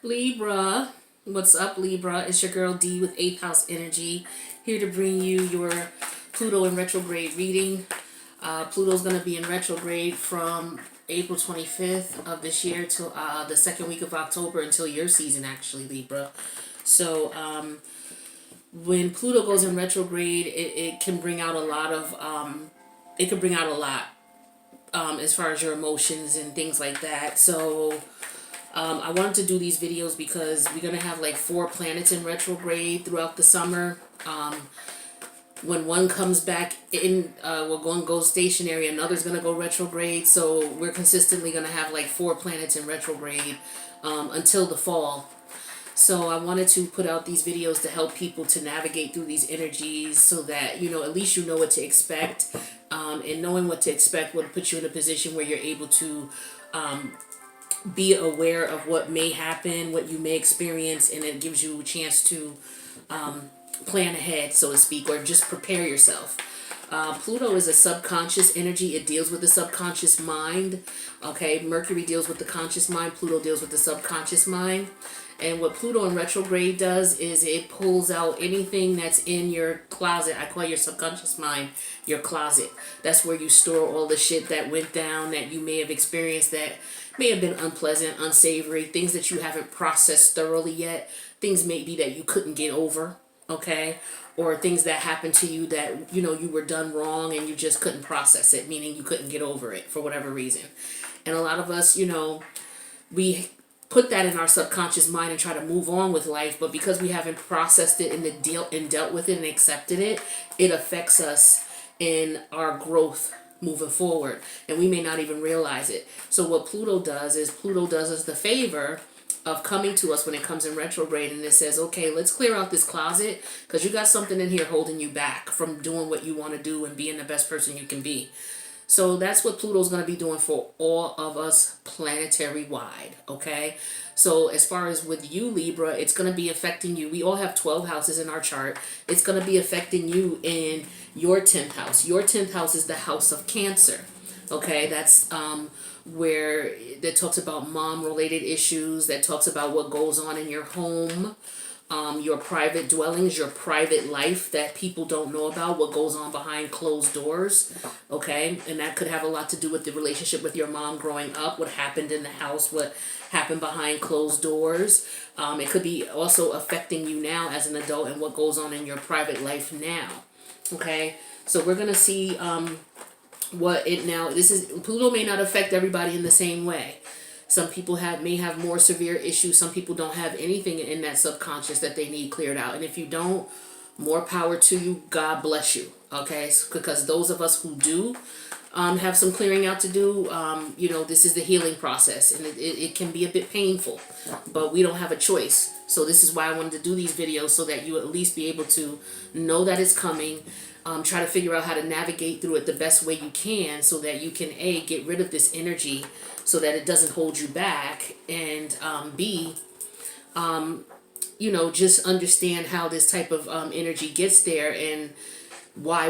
Libra, what's up, Libra? It's your girl D with 8th house energy, here to bring you your Pluto in retrograde reading. Pluto's going to be in retrograde from April 25th of this year to the second week of October until your season, actually, Libra. So when Pluto goes in retrograde, it can bring out a lot of as far as your emotions and things like that. So I wanted to do these videos because we're going to have like 4 planets in retrograde throughout the summer. When one comes back in, we're going to go stationary, another's going to go retrograde. So we're consistently going to have like 4 planets in retrograde until the fall. So I wanted to put out these videos to help people to navigate through these energies so that, at least you know what to expect. And knowing what to expect will put you in a position where you're able to be aware of what may happen, what you may experience, and it gives you a chance to plan ahead, so to speak, or just prepare yourself. Pluto is a subconscious energy. It deals with the subconscious mind. Okay, Mercury deals with the conscious mind. Pluto deals with the subconscious mind. And what Pluto in retrograde does is it pulls out anything that's in your closet. I call your subconscious mind your closet. That's where you store all the shit that went down, that you may have experienced, that may have been unpleasant, unsavory, things that you haven't processed thoroughly yet, things maybe that you couldn't get over, okay? Or things that happened to you that, you were done wrong and you just couldn't process it, meaning you couldn't get over it for whatever reason. And a lot of us, we put that in our subconscious mind and try to move on with life, but because we haven't processed it and dealt with it and accepted it, it affects us in our growth moving forward, and we may not even realize it. So what Pluto does us the favor of coming to us when it comes in retrograde, and it says, okay, let's clear out this closet because you got something in here holding you back from doing what you want to do and being the best person you can be. So that's what Pluto's going to be doing for all of us planetary wide, okay? So as far as with you, Libra, it's going to be affecting you. We all have 12 houses in our chart. It's going to be affecting you in your 10th house. Your 10th house is the house of Cancer, okay? That's where that talks about mom-related issues, that talks about what goes on in your home, your private dwellings, your private life that people don't know about, what goes on behind closed doors, okay? And that could have a lot to do with the relationship with your mom growing up, what happened in the house, what happened behind closed doors. It could be also affecting you now as an adult and what goes on in your private life now, okay? So we're going to see Pluto may not affect everybody in the same way. Some people may have more severe issues. Some people don't have anything in that subconscious that they need cleared out. And if you don't, more power to you. God bless you. Okay? Because those of us who do have some clearing out to do, this is the healing process. And it can be a bit painful. But we don't have a choice. So this is why I wanted to do these videos, so that you at least be able to know that it's coming. Try to figure out how to navigate through it the best way you can, so that you can A, get rid of this energy so that it doesn't hold you back, and B, just understand how this type of energy gets there, and why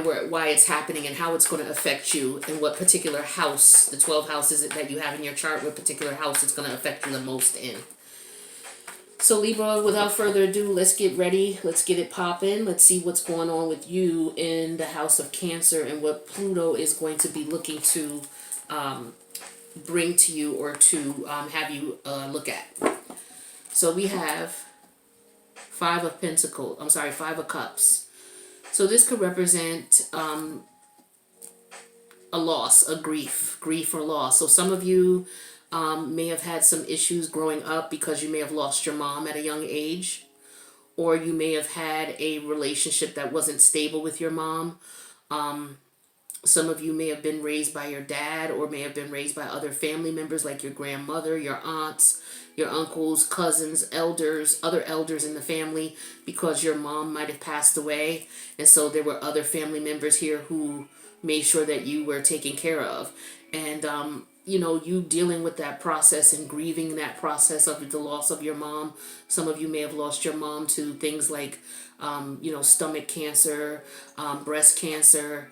it's happening, and how it's going to affect you, and what particular house, the 12 houses that you have in your chart, what particular house it's going to affect you the most in. So Libra, without further ado, let's get ready. Let's get it popping. Let's see what's going on with you in the house of Cancer, and what Pluto is going to be looking to bring to you, or to have you look at. So we have 5 of Cups. So this could represent a loss, a grief or loss. So some of you may have had some issues growing up because you may have lost your mom at a young age, or you may have had a relationship that wasn't stable with your mom. Some of you may have been raised by your dad, or may have been raised by other family members like your grandmother, your aunts, your uncles, cousins, elders, other elders in the family, because your mom might have passed away. And so there were other family members here who made sure that you were taken care of. And, you dealing with that process and grieving that process of the loss of your mom. Some of you may have lost your mom to things like, stomach cancer, breast cancer,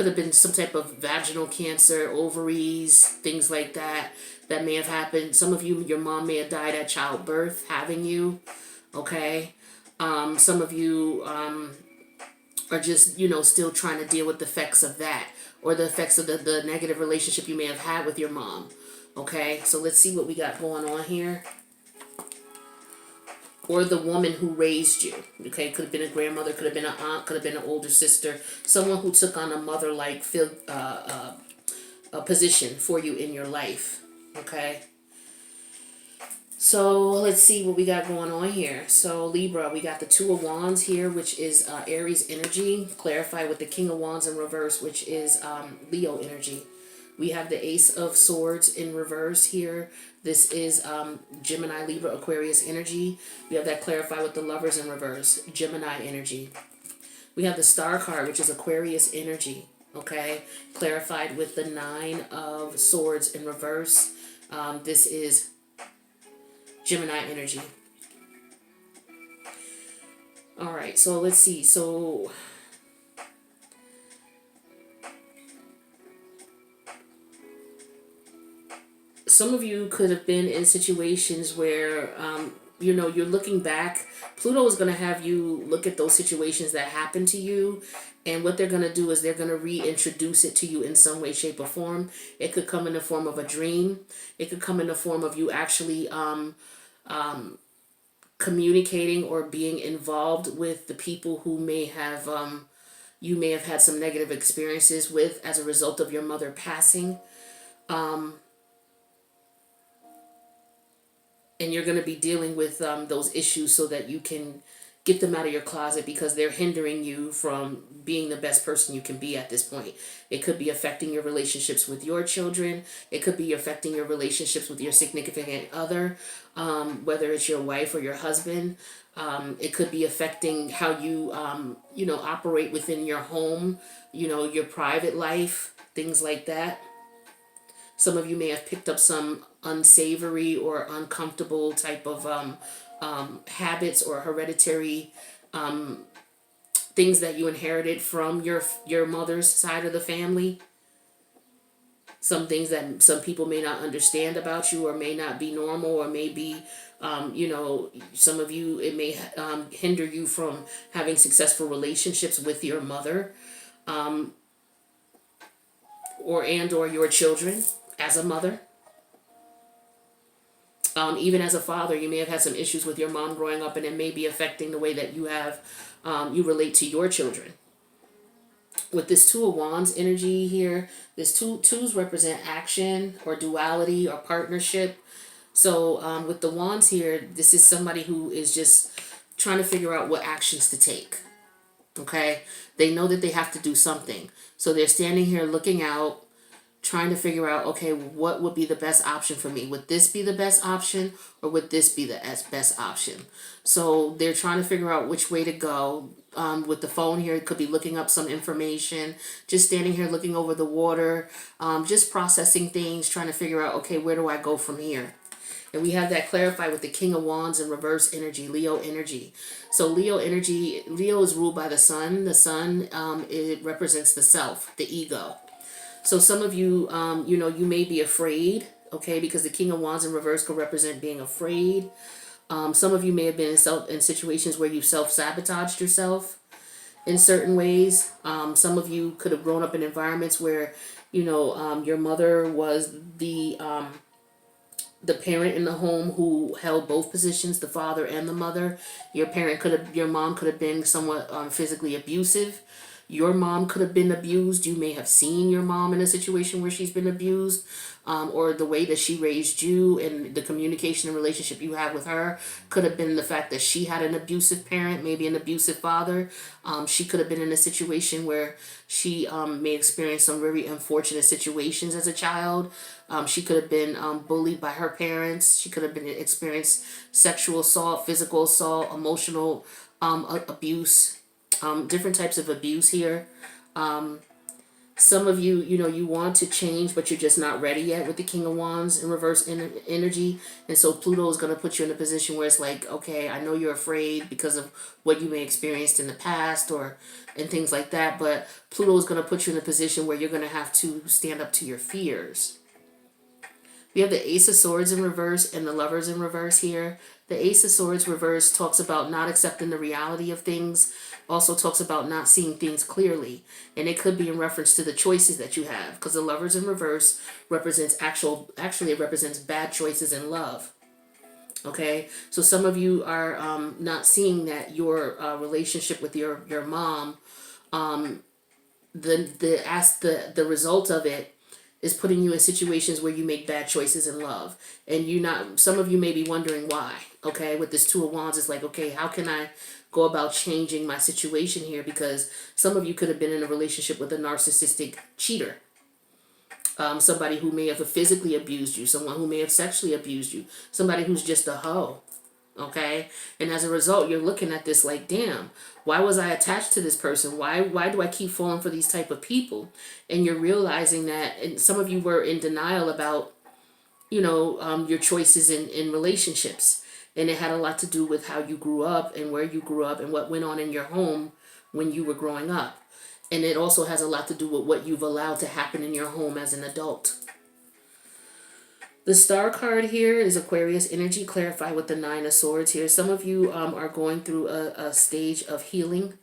could have been some type of vaginal cancer, ovaries, things like that that may have happened. Some of you, your mom may have died at childbirth, having you, okay? Some of you are just, you know, still trying to deal with the effects of that, or the effects of the negative relationship you may have had with your mom, okay? So let's see what we got going on here. Or the woman who raised you, okay? Could have been a grandmother, could have been an aunt, could have been an older sister, someone who took on a mother-like position for you in your life, okay? So let's see what we got going on here. So Libra, we got the Two of Wands here, which is Aries energy, clarified with the King of Wands in reverse, which is Leo energy. We have the Ace of Swords in reverse here. This is Gemini, Libra, Aquarius energy. We have that clarified with the Lovers in reverse, Gemini energy. We have the Star card, which is Aquarius energy, okay? Clarified with the Nine of Swords in reverse. This is Gemini energy. All right, so let's see. So some of you could have been in situations where, you know, you're looking back. Pluto is going to have you look at those situations that happened to you. And what they're going to do is they're going to reintroduce it to you in some way, shape, or form. It could come in the form of a dream. It could come in the form of you actually communicating or being involved with the people who may have, you may have had some negative experiences with as a result of your mother passing. And you're going to be dealing with those issues so that you can get them out of your closet, because they're hindering you from being the best person you can be at this point. It could be affecting your relationships with your children. It could be affecting your relationships with your significant other, whether it's your wife or your husband. It could be affecting how you, you know, operate within your home, you know, your private life, things like that. Some of you may have picked up some unsavory or uncomfortable type of habits or hereditary things that you inherited from your mother's side of the family. Some things that some people may not understand about you, or may not be normal, or may be, you know, some of you, it may hinder you from having successful relationships with your mother, or your children as a mother. Even as a father, you may have had some issues with your mom growing up, and it may be affecting the way that you have, you relate to your children. With this Two of Wands energy here, this twos represent action or duality or partnership. So with the Wands here, this is somebody who is just trying to figure out what actions to take. Okay? They know that they have to do something. So they're standing here looking out, trying to figure out, okay, what would be the best option for me? Would this be the best option, or would this be the best option? So they're trying to figure out which way to go. With the phone here, it could be looking up some information, just standing here looking over the water, just processing things, trying to figure out, okay, where do I go from here? And we have that clarified with the King of Wands in reverse energy, Leo energy. So Leo energy, Leo is ruled by the sun. The sun, it represents the self, the ego. So some of you, you know, you may be afraid, okay, because the King of Wands in reverse could represent being afraid. Some of you may have been in situations where you self-sabotaged yourself in certain ways. Some of you could have grown up in environments where, you know, your mother was the parent in the home who held both positions, the father and the mother. Your mom could have been somewhat physically abusive. Your mom could have been abused. You may have seen your mom in a situation where she's been abused, or the way that she raised you and the communication and relationship you have with her could have been the fact that she had an abusive parent, maybe an abusive father. She could have been in a situation where she may experience some very unfortunate situations as a child. She could have been bullied by her parents. She could have been experienced sexual assault, physical assault, emotional abuse. Different types of abuse here. Some of you, you know, you want to change, but you're just not ready yet with the King of Wands in reverse energy. And so Pluto is going to put you in a position where it's like, okay, I know you're afraid because of what you may have experienced in the past or and things like that. But Pluto is going to put you in a position where you're going to have to stand up to your fears. We have the Ace of Swords in reverse and the Lovers in reverse here. The Ace of Swords reverse talks about not accepting the reality of things. Also talks about not seeing things clearly. And it could be in reference to the choices that you have. Because the Lovers in reverse represents actually it represents bad choices in love. Okay, so some of you are not seeing that your relationship with your mom, the result of it is putting you in situations where you make bad choices in love. And some of you may be wondering why. Okay, with this Two of Wands, it's like, okay, how can I go about changing my situation here? Because some of you could have been in a relationship with a narcissistic cheater. Somebody who may have physically abused you, someone who may have sexually abused you, somebody who's just a hoe. Okay, and as a result, you're looking at this like, damn, why was I attached to this person? Why do I keep falling for these type of people? And you're realizing that, and some of you were in denial about, your choices in relationships, and it had a lot to do with how you grew up and where you grew up and what went on in your home when you were growing up. And it also has a lot to do with what you've allowed to happen in your home as an adult. The Star card here is Aquarius energy, clarified with the Nine of Swords here. Some of you are going through a stage of healing.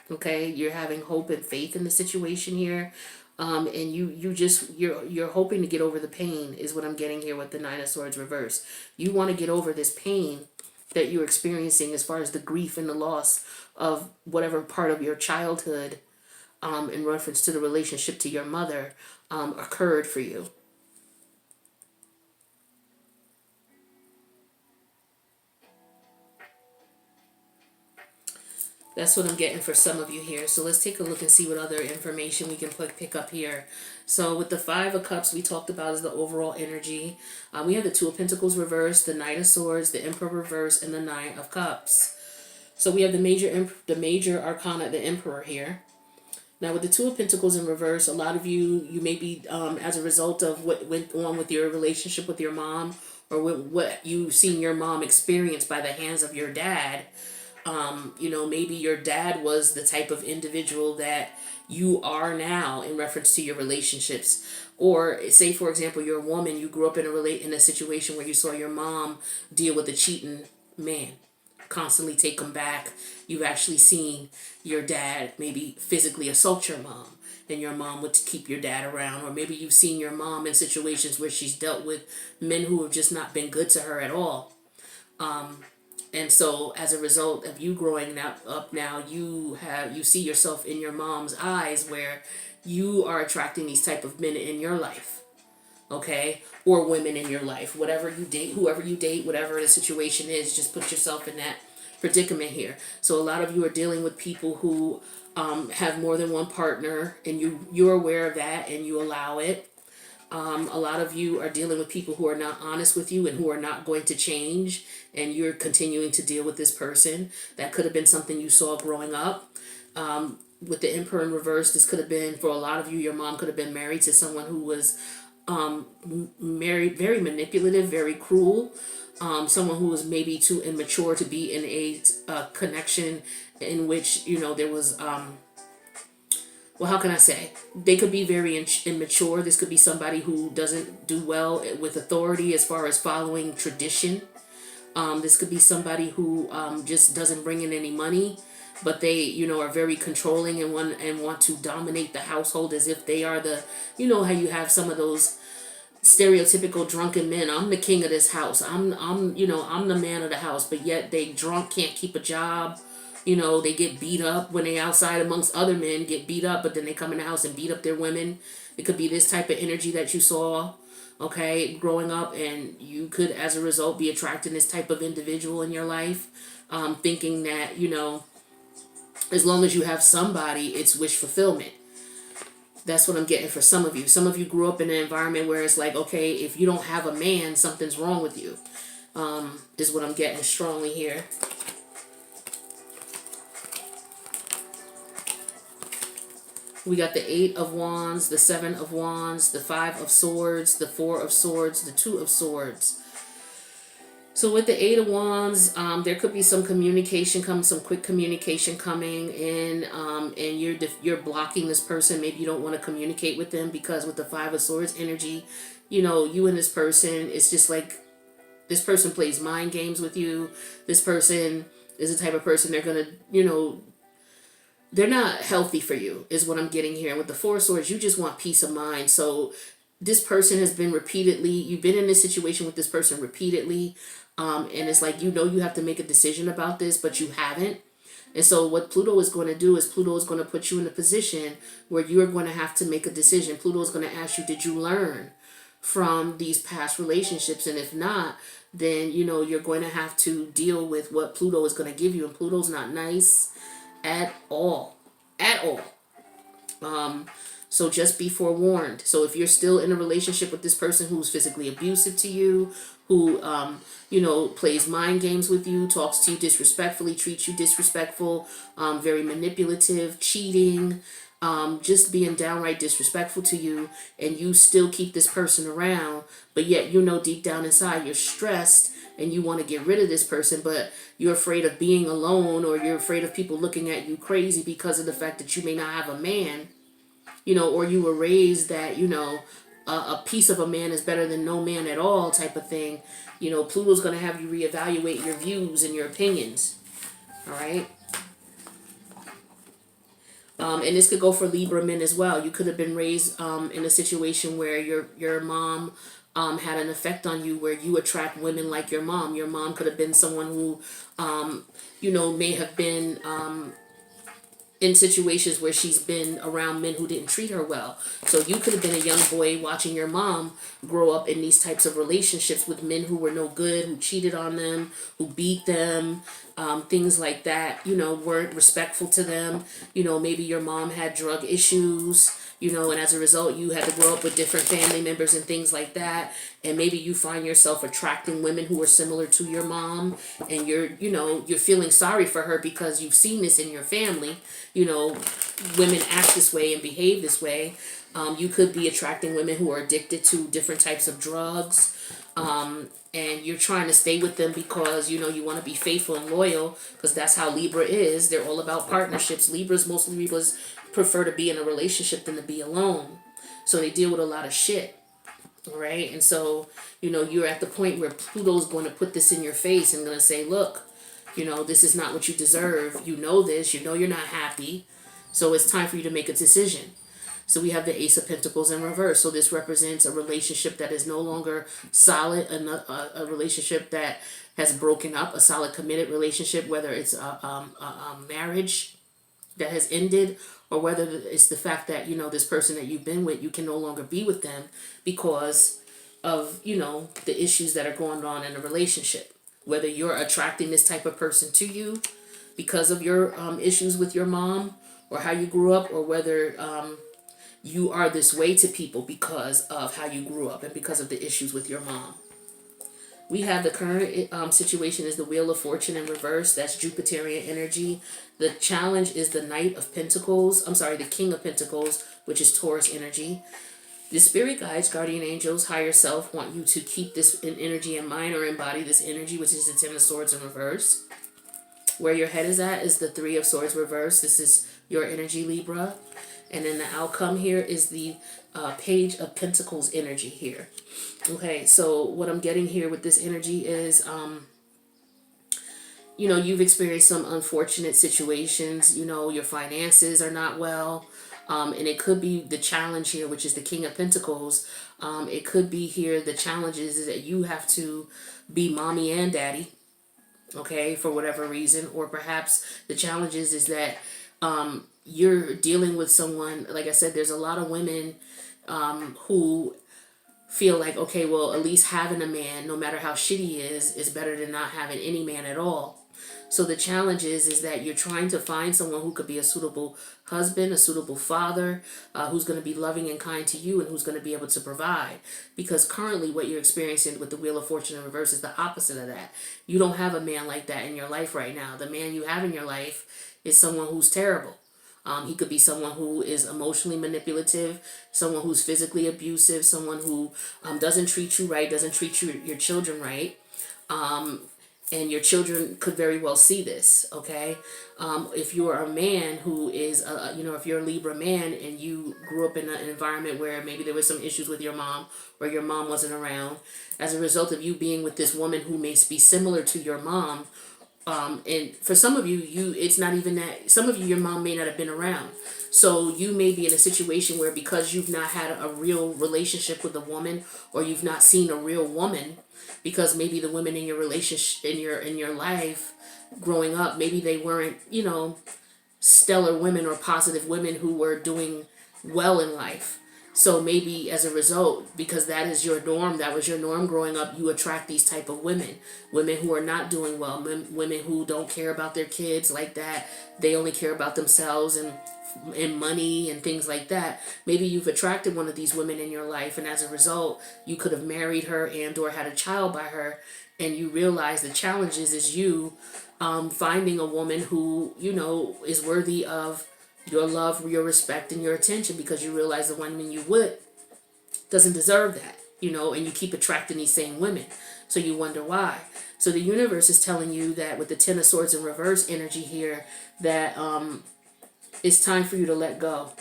Okay, you're having hope and faith in the situation here. And you're hoping to get over the pain is what I'm getting here with the Nine of Swords reverse. You want to get over this pain that you're experiencing as far as the grief and the loss of whatever part of your childhood in reference to the relationship to your mother occurred for you. That's what I'm getting for some of you here. So let's take a look and see what other information we can pick up here. So with the Five of Cups, we talked about is the overall energy. We have the Two of Pentacles reversed, the Knight of Swords, the Emperor reversed, and the Nine of Cups. So we have the major arcana, the Emperor here. Now with the Two of Pentacles in reverse, a lot of you may be, as a result of what went on with your relationship with your mom, or what you've seen your mom experience by the hands of your dad. Maybe your dad was the type of individual that you are now in reference to your relationships. Or say, for example, you're a woman, you grew up in a situation where you saw your mom deal with a cheating man, constantly take him back. You've actually seen your dad maybe physically assault your mom, and your mom would keep your dad around. Or maybe you've seen your mom in situations where she's dealt with men who have just not been good to her at all. And so as a result of you growing up now, you see yourself in your mom's eyes where you are attracting these type of men in your life. Okay? Or women in your life. Whatever you date, whoever you date, whatever the situation is, just put yourself in that predicament here. So a lot of you are dealing with people who have more than one partner, and you're aware of that and you allow it. A lot of you are dealing with people who are not honest with you and who are not going to change, and you're continuing to deal with this person. That could have been something you saw growing up. With the Emperor in reverse, this could have been, for a lot of you, your mom could have been married to someone who was very manipulative, very cruel. Someone who was maybe too immature to be in a connection in which, there was... well, how can I say? They could be very immature. This could be somebody who doesn't do well with authority as far as following tradition. This could be somebody who just doesn't bring in any money, but they, are very controlling and want to dominate the household as if they are the, how you have some of those stereotypical drunken men. I'm the king of this house. I'm the man of the house, but yet they drunk, can't keep a job. They get beat up when they outside amongst other men, get beat up, but then they come in the house and beat up their women. It could be this type of energy that you saw, okay, growing up, and you could, as a result, be attracting this type of individual in your life, thinking that, as long as you have somebody, it's wish fulfillment. That's what I'm getting for some of you. Some of you grew up in an environment where it's like, okay, if you don't have a man, something's wrong with you. This is what I'm getting strongly here. We got the 8 of Wands, the 7 of Wands, the 5 of Swords, the 4 of Swords, the 2 of Swords. So with the 8 of Wands, there could be some communication coming, some quick communication coming in, and you're blocking this person. Maybe you don't want to communicate with them because with the 5 of Swords energy, you know, you and this person, it's just like this person plays mind games with you. This person is the type of person they're going to, you know, they're not healthy for you is what I'm getting here. And with the 4 of Swords, you just want peace of mind. So this person has been repeatedly, you've been in this situation with this person repeatedly. And it's like, you know, you have to make a decision about this, but you haven't. And so what Pluto is going to do is Pluto is going to put you in a position where you're going to have to make a decision. Pluto is going to ask you, did you learn from these past relationships? And if not, then, you know, you're going to have to deal with what Pluto is going to give you. And Pluto's not nice at all. At all. So just be forewarned. So if you're still in a relationship with this person who's physically abusive to you, who, you know, plays mind games with you, talks to you disrespectfully, treats you disrespectful, very manipulative, cheating, just being downright disrespectful to you, and you still keep this person around, but yet you know deep down inside you're stressed and you want to get rid of this person, but you're afraid of being alone, or you're afraid of people looking at you crazy because of the fact that you may not have a man, you know, or you were raised that, you know, a piece of a man is better than no man at all type of thing. You know, Pluto's going to have you reevaluate your views and your opinions. All right. And this could go for Libra men as well. You could have been raised in a situation where your mom had an effect on you, where you attract women like your mom. Your mom could have been someone who, you know, may have been in situations where she's been around men who didn't treat her well. So you could have been a young boy watching your mom grow up in these types of relationships with men who were no good, who cheated on them, who beat them, things like that, you know, weren't respectful to them. You know, maybe your mom had drug issues, you know, and as a result, you had to grow up with different family members and things like that. And maybe you find yourself attracting women who are similar to your mom, and you're feeling sorry for her because you've seen this in your family. You know, women act this way and behave this way. You could be attracting women who are addicted to different types of drugs. And you're trying to stay with them because, you know, you want to be faithful and loyal, because that's how Libra is. They're all about partnerships. Most Libras prefer to be in a relationship than to be alone. So they deal with a lot of shit. All right. And so, you know, you're at the point where Pluto's going to put this in your face and going to say, look, you know, this is not what you deserve. You know this. You know you're not happy. So it's time for you to make a decision. So we have the Ace of Pentacles in reverse. So this represents a relationship that is no longer solid, a relationship that has broken up, a solid committed relationship, whether it's a marriage that has ended, or whether it's the fact that, you know, this person that you've been with, you can no longer be with them because of, you know, the issues that are going on in the relationship. Whether you're attracting this type of person to you because of your issues with your mom or how you grew up, or whether you are this way to people because of how you grew up and because of the issues with your mom. We have the current situation is the Wheel of Fortune in reverse. That's Jupiterian energy. The challenge is the Knight of Pentacles. I'm sorry, the King of Pentacles, which is Taurus energy. The spirit guides, guardian angels, higher self want you to keep this in energy in mind, or embody this energy, which is the Ten of Swords in reverse. Where your head is at is the Three of Swords reverse. This is your energy, Libra. And then the outcome here is the Page of Pentacles energy here. Okay, so what I'm getting here with this energy is, you know, you've experienced some unfortunate situations. You know, your finances are not well. And it could be the challenge here, which is the King of Pentacles. It could be here, the challenge is that you have to be mommy and daddy, okay, for whatever reason. Or perhaps the challenge is that you're dealing with someone, like I said, there's a lot of women who feel like, okay, well, at least having a man, no matter how shitty he is better than not having any man at all. So the challenge is that you're trying to find someone who could be a suitable husband, a suitable father, who's going to be loving and kind to you, and who's going to be able to provide. Because currently what you're experiencing with the Wheel of Fortune in reverse is the opposite of that. You don't have a man like that in your life right now. The man you have in your life is someone who's terrible. He could be someone who is emotionally manipulative, someone who's physically abusive, someone who doesn't treat you right, doesn't treat your children right. And your children could very well see this, okay? If you are a man who is, if you're a Libra man and you grew up in an environment where maybe there was some issues with your mom or your mom wasn't around, as a result of you being with this woman who may be similar to your mom, and for some of you, it's not even that. Some of you, your mom may not have been around. So you may be in a situation where because you've not had a real relationship with a woman, or you've not seen a real woman, because maybe the women in your relationship, in your life growing up, maybe they weren't, stellar women or positive women who were doing well in life. So maybe as a result, because that is your norm, that was your norm growing up, you attract these type of women. Women who are not doing well, women who don't care about their kids like that. They only care about themselves and money and things like that. Maybe you've attracted one of these women in your life, and as a result, you could have married her and or had a child by her, and you realize the challenges is you finding a woman who, is worthy of your love, your respect, and your attention, because you realize the woman you with doesn't deserve that, and you keep attracting these same women. So you wonder why. So the universe is telling you that with the Ten of Swords in reverse energy here, that it's time for you to let go.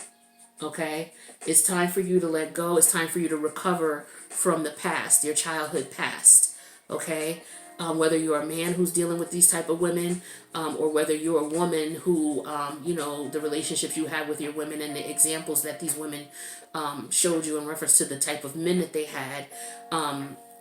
Okay? It's time for you to let go. It's time for you to recover from the past, your childhood past. Okay? Whether you're a man who's dealing with these type of women, or whether you're a woman who, the relationships you had with your women and the examples that these women showed you in reference to the type of men that they had,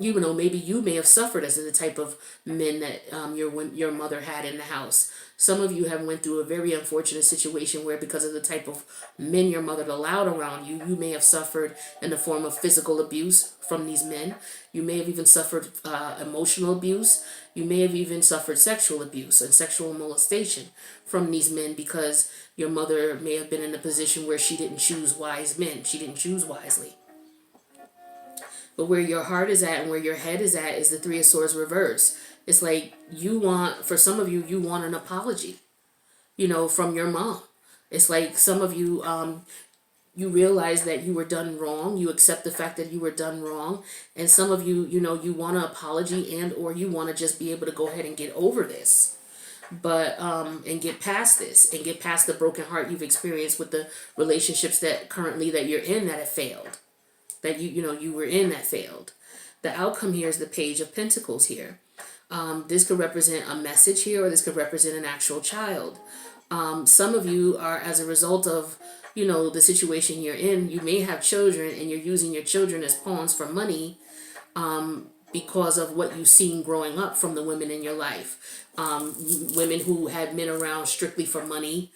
maybe you may have suffered as the type of men that your mother had in the house. Some of you have went through a very unfortunate situation where, because of the type of men your mother allowed around you, you may have suffered in the form of physical abuse from these men. You may have even suffered emotional abuse. You may have even suffered sexual abuse and sexual molestation from these men, because your mother may have been in a position where she didn't choose wise men. She didn't choose wisely. But where your heart is at and where your head is at is the Three of Swords reverse. It's like for some of you, you want an apology, from your mom. It's like some of you, you realize that you were done wrong. You accept the fact that you were done wrong. And some of you, you want an apology and or you want to just be able to go ahead and get over this. But, and get past this and get past the broken heart you've experienced with the relationships that you're in that have failed. That you were in that failed. The outcome here is the Page of Pentacles here. This could represent a message here, or this could represent an actual child. Some of you are, as a result of, the situation you're in, you may have children and you're using your children as pawns for money, because of what you've seen growing up from the women in your life. Women who had men around strictly for money.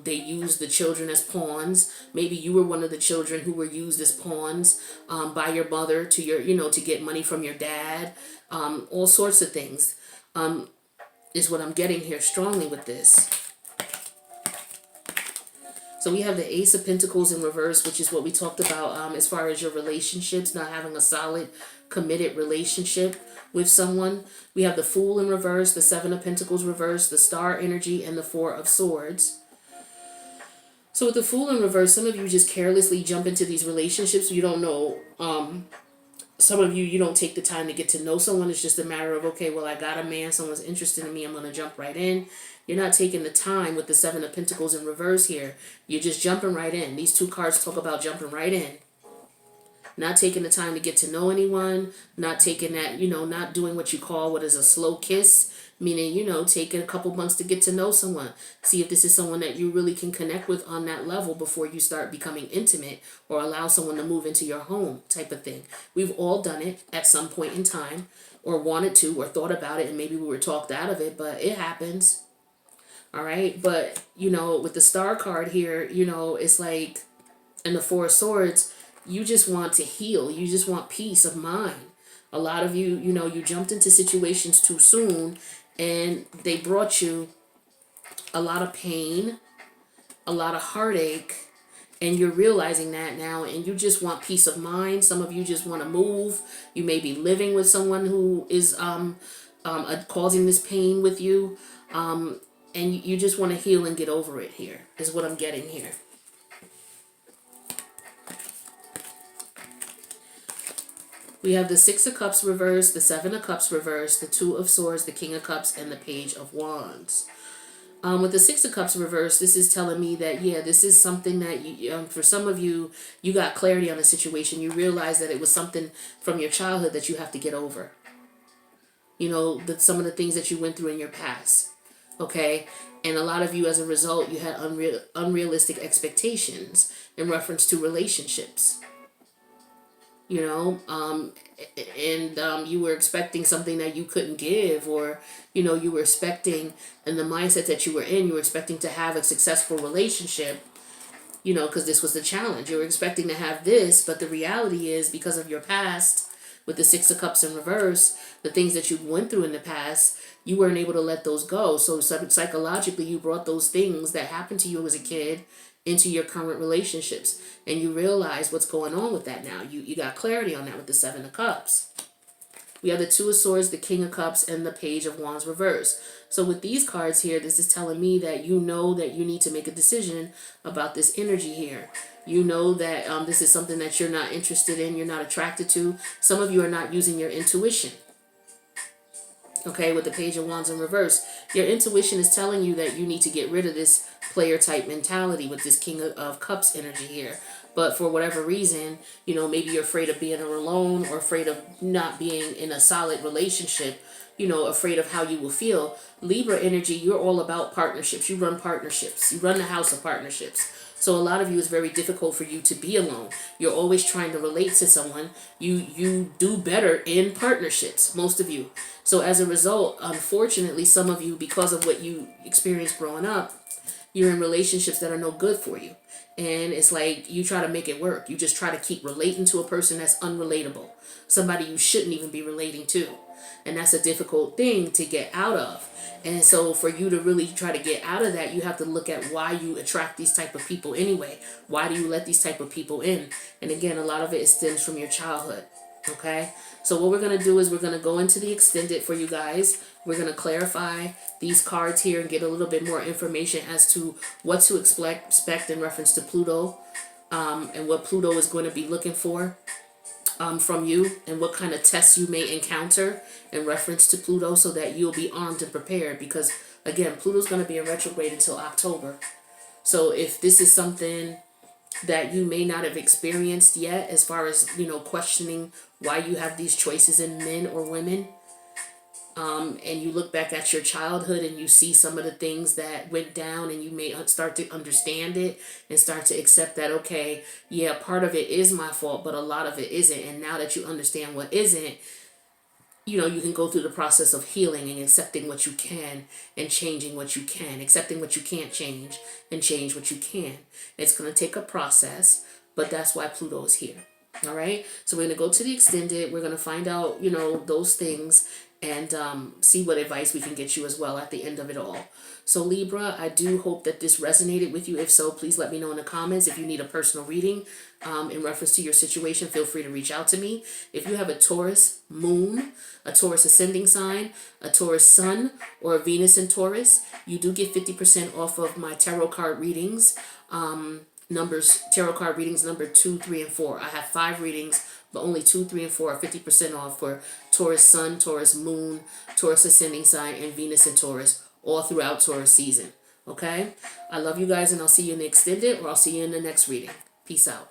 They used the children as pawns. Maybe you were one of the children who were used as pawns by your mother to get money from your dad. All sorts of things is what I'm getting here strongly with this. So we have the Ace of Pentacles in reverse, which is what we talked about as far as your relationships, not having a solid, committed relationship with someone. We have the Fool in reverse, the Seven of Pentacles reverse, the Star energy, and the Four of Swords. So with the Fool in reverse, some of you just carelessly jump into these relationships. You don't know. Some of you don't take the time to get to know someone. It's just a matter of, okay, well, I got a man, someone's interested in me, I'm going to jump right in. You're not taking the time with the Seven of Pentacles in reverse here. You're just jumping right in. These two cards talk about jumping right in. Not taking the time to get to know anyone. Not taking that, not doing what you call what is a slow kiss. Meaning, taking a couple months to get to know someone. See if this is someone that you really can connect with on that level before you start becoming intimate or allow someone to move into your home type of thing. We've all done it at some point in time, or wanted to, or thought about it, and maybe we were talked out of it, but it happens. All right. But, with the Star card here, it's like, in the Four of Swords, you just want to heal. You just want peace of mind. A lot of you, you jumped into situations too soon, and they brought you a lot of pain, a lot of heartache, and you're realizing that now, and you just want peace of mind. Some of you just want to move. You may be living with someone who is causing this pain with you. and you just want to heal and get over it here, is what I'm getting here. We have the Six of Cups reversed, the Seven of Cups reversed, the Two of Swords, the King of Cups, and the Page of Wands. With the Six of Cups reversed, this is telling me that, yeah, this is something that, for some of you, you got clarity on the situation. You realize that it was something from your childhood that you have to get over. You know, some of the things that you went through in your past. Okay? And a lot of you, as a result, you had unrealistic expectations in reference to relationships. You know, and you were expecting something that you couldn't give, or, you know, you were expecting, in the mindset that you were in, you were expecting to have a successful relationship, you know, because this was the challenge. You were expecting to have this, but the reality is, because of your past, with the Six of Cups in reverse, the things that you went through in the past, you weren't able to let those go. So psychologically, you brought those things that happened to you as a kid into your current relationships, and you realize what's going on with that now. You got clarity on that with the Seven of Cups. We have the Two of Swords, the King of Cups, and the Page of Wands reversed. So with these cards here, this is telling me that you know that you need to make a decision about this energy here. You know that this is something that you're not interested in, you're not attracted to. Some of you are not using your intuition. Okay, with the Page of Wands in reverse, your intuition is telling you that you need to get rid of this player type mentality with this King of Cups energy here. But for whatever reason, you know, maybe you're afraid of being alone, or afraid of not being in a solid relationship, you know, afraid of how you will feel. Libra energy, you're all about partnerships. You run partnerships. You run the house of partnerships. So a lot of you, is very difficult for you to be alone. You're always trying to relate to someone. You do better in partnerships, most of you. So as a result, unfortunately, some of you, because of what you experienced growing up, you're in relationships that are no good for you. And it's like you try to make it work. You just try to keep relating to a person that's unrelatable. Somebody you shouldn't even be relating to. And that's a difficult thing to get out of. And so for you to really try to get out of that, you have to look at why you attract these type of people anyway. Why do you let these type of people in? And again, a lot of it stems from your childhood. Okay? So what we're going to do is we're going to go into the extended for you guys. We're going to clarify these cards here and get a little bit more information as to what to expect in reference to Pluto, and what Pluto is going to be looking for from you, and what kind of tests you may encounter in reference to Pluto, so that you'll be armed and prepared. Because again, Pluto's going to be in retrograde until October. So if this is something that you may not have experienced yet, as far as, you know, questioning why you have these choices in men or women, and you look back at your childhood and you see some of the things that went down, and you may start to understand it and start to accept that, okay, yeah, part of it is my fault, but a lot of it isn't. And now that you understand what isn't, you know, you can go through the process of healing and accepting what you can and changing what you can, accepting what you can't change and change what you can. It's going to take a process, but that's why Pluto is here. All right. So we're going to go to the extended. We're going to find out, you know, those things, and see what advice we can get you as well at the end of it all. So Libra, I do hope that this resonated with you. If so, please let me know in the comments. If you need a personal reading in reference to your situation, feel free to reach out to me. If you have a Taurus moon, a Taurus ascending sign, a Taurus sun, or a Venus in Taurus, you do get 50% off of my tarot card readings. Tarot card readings number 2, 3, and 4. I have 5 readings, but only 2, 3, and 4 are 50% off for Taurus sun, Taurus moon, Taurus ascending sign, and Venus in Taurus, all throughout Taurus season. Okay? I love you guys, and I'll see you in the extended, or I'll see you in the next reading. Peace out.